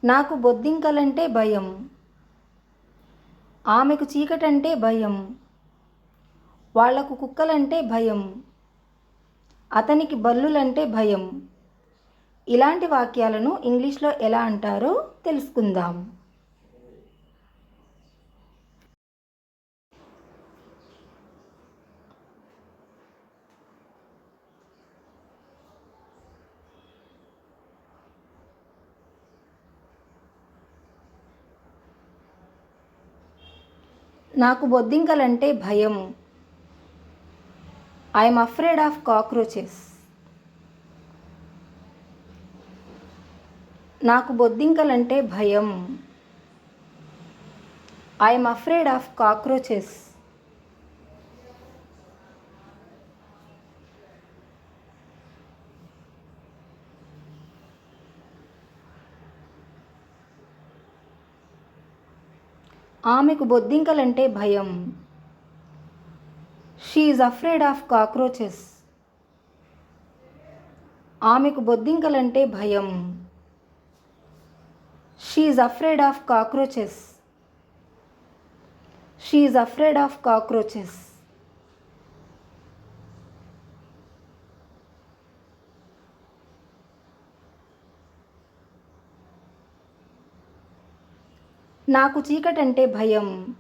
నాకు బొద్దింకలంటే భయం. ఆమెకు చీకటంటే భయం. వాళ్లకు కుక్కలంటే భయం. అతనికి బల్లులంటే భయం. ఇలాంటి వాక్యాలను ఇంగ్లీష్లో ఎలా అంటారో తెలుసుకుందాం. నాకు బొద్దింకలంటే భయం. I'm afraid of cockroaches. నాకు బొద్దింకలంటే భయం. I'm afraid of cockroaches. ఆమెకు బొద్దింకలంటే భయం. She is afraid of cockroaches. ఆమెకు బొద్దింకలంటే భయం. She is afraid of cockroaches. She is afraid of cockroaches. నాకు చీకటంటే భయం.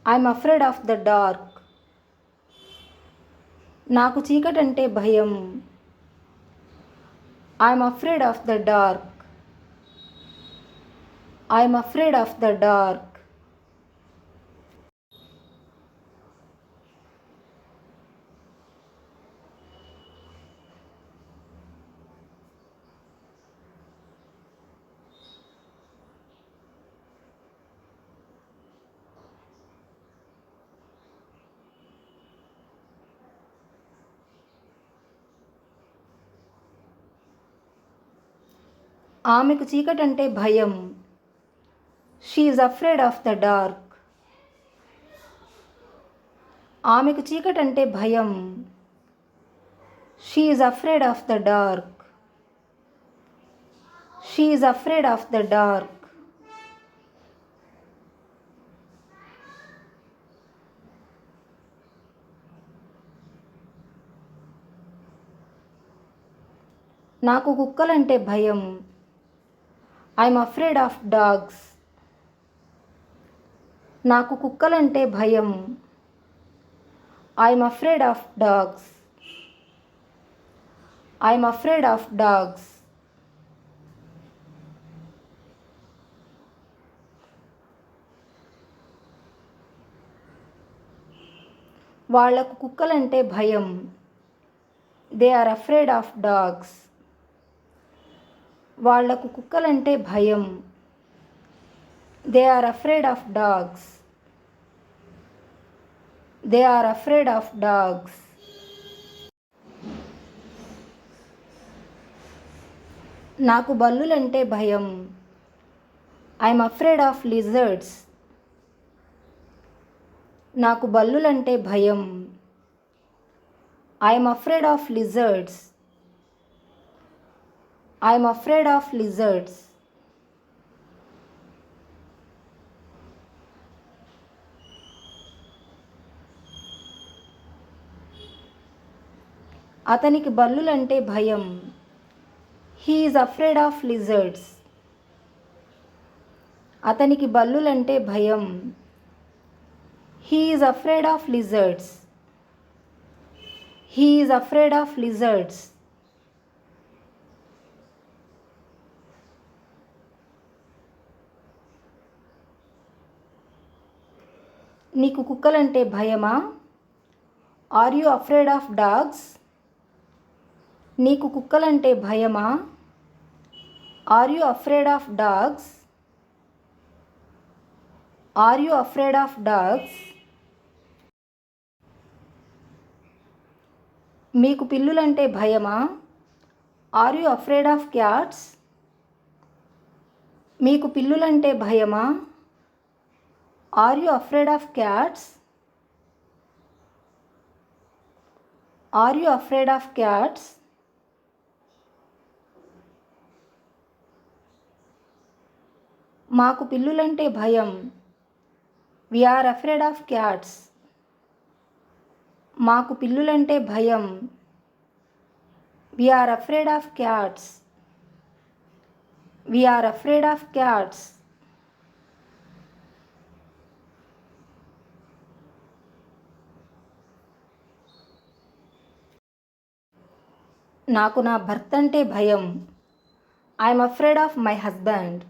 I'm afraid of the dark. నాకు చీకటంటే భయం. I'm afraid of the dark. I'm afraid of the dark. ఆమెకు చీకటంటే భయం. She is afraid of the dark. ఆమెకు చీకటంటే భయం. She is afraid of the dark. She is afraid of the dark. నాకు కుక్కలంటే భయం. I'm afraid of dogs. నాకు కుక్కలంటే భయం. I'm afraid of dogs. I'm afraid of dogs. వాళ్లకు కుక్కలంటే భయం. They are afraid of dogs. వాళ్లకు కుక్కలంటే భయం. They are afraid of dogs. They are afraid of dogs. నాకు బల్లులంటే భయం. I'm afraid of lizards. నాకు బల్లులంటే భయం. I'm afraid of lizards. I'm afraid of lizards. అతనికి బల్లులంటే భయం. He is afraid of lizards. అతనికి బల్లులంటే భయం. He is afraid of lizards. He is afraid of lizards. నీకు కుక్కలంటే భయమా? Are you afraid of dogs? నీకు కుక్కలంటే భయమా? Are you afraid of dogs? Are you afraid of dogs? మీకు పిల్లులంటే భయమా? Are you afraid of cats? మీకు పిల్లులంటే భయమా? Are you afraid of cats? Are you afraid of cats? మాకు పిల్లులంటే భయం. We are afraid of cats. మాకు పిల్లులంటే భయం. We are afraid of cats. We are afraid of cats. నాకు నా భర్త అంటే భయం. I'm afraid of my husband.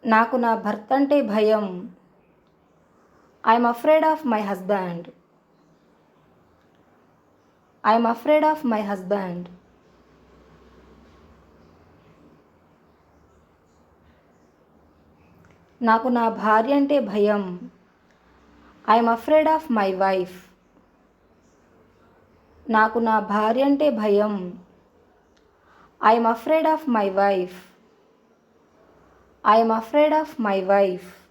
నాకు నా భర్త అంటే భయం. I'm afraid of my husband. I'm afraid of my husband. నాకు నా భార్య అంటే భయం. I'm afraid of my wife. నాకు నా భార్య అంటే భయం. I'm afraid of my wife. I'm afraid of my wife.